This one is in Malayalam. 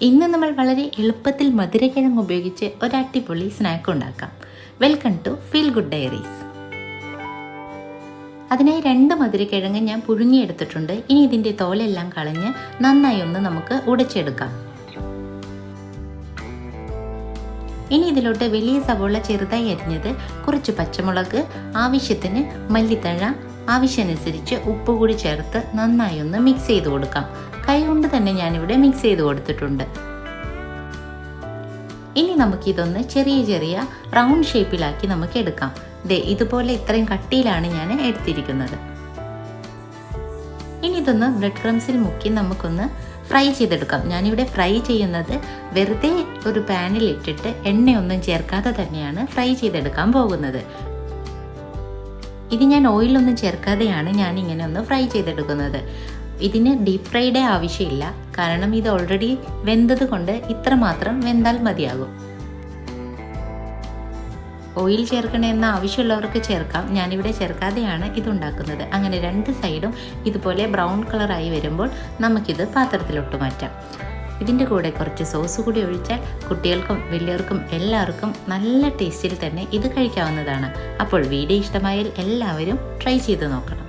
ഇന്ന് നമ്മൾ വളരെ എളുപ്പത്തിൽ മധുരക്കിഴങ്ങ് ഉപയോഗിച്ച് ഒരു അടിപൊളി സ്നാക്ക് ഉണ്ടാക്കാം. Welcome to feel good diaries. അതിനായി 2 മധുരക്കിഴങ്ങ് ഞാൻ പുഴുങ്ങിയെടുത്തിട്ടുണ്ട്. ഇനി ഇതിൻ്റെ തോലെല്ലാം കളഞ്ഞ് നന്നായി ഒന്ന് നമുക്ക് ഉടച്ചെടുക്കാം. ഇനി ഇതിലോട്ട് വലിയ സവോള ചെറുതായി അരിഞ്ഞത്, കുറച്ച് പച്ചമുളക്, ആവശ്യത്തിന് മല്ലിത്തഴ, ആവശ്യമനുസരിച്ച് ഉപ്പ് കൂടി ചേർത്ത് നന്നായി ഒന്ന് മിക്സ് ചെയ്ത് കൊടുക്കാം. കൈകൊണ്ട് തന്നെ ഞാനിവിടെ മിക്സ് ചെയ്ത് കൊടുത്തിട്ടുണ്ട്. ഇനി നമുക്കിതൊന്ന് ചെറിയ ചെറിയ റൗണ്ട് ഷേപ്പിലാക്കി നമുക്ക് എടുക്കാം. ഇതുപോലെ ഇത്രയും കട്ടിയിലാണ് ഞാൻ എടുത്തിരിക്കുന്നത്. ഇനി ഇതൊന്ന് ബ്രെഡ് ക്രംസിൽ മുക്കി നമുക്കൊന്ന് ഫ്രൈ ചെയ്തെടുക്കാം. ഞാനിവിടെ ഫ്രൈ ചെയ്യുന്നത് വെറുതെ ഒരു പാനിൽ ഇട്ടിട്ട് എണ്ണയൊന്നും ചേർക്കാതെ തന്നെയാണ് ഫ്രൈ ചെയ്തെടുക്കാൻ പോകുന്നത്. ഇത് ഞാൻ ഓയിലൊന്നും ചേർക്കാതെയാണ് ഞാനിങ്ങനെ ഒന്ന് ഫ്രൈ ചെയ്തെടുക്കുന്നത്. ഇതിന് ഡീപ്പ് ഫ്രൈഡേ ആവശ്യമില്ല, കാരണം ഇത് ഓൾറെഡി വെന്തത് കൊണ്ട് ഇത്ര മാത്രം വെന്താൽ മതിയാകും. ഓയിൽ ചേർക്കണമെന്ന് ആവശ്യമുള്ളവർക്ക് ചേർക്കാം. ഞാനിവിടെ ചേർക്കാതെയാണ് ഇതുണ്ടാക്കുന്നത്. അങ്ങനെ 2 സൈഡും ഇതുപോലെ ബ്രൗൺ കളറായി വരുമ്പോൾ നമുക്കിത് പാത്രത്തിലോട്ട് മാറ്റാം. ഇതിൻ്റെ കൂടെ കുറച്ച് സോസ് കൂടി ഒഴിച്ചാൽ കുട്ടികൾക്കും വലിയവർക്കും എല്ലാവർക്കും നല്ല ടേസ്റ്റിൽ തന്നെ ഇത് കഴിക്കാവുന്നതാണ്. അപ്പോൾ വീഡിയോ ഇഷ്ടമായാൽ എല്ലാവരും ട്രൈ ചെയ്ത് നോക്കണം.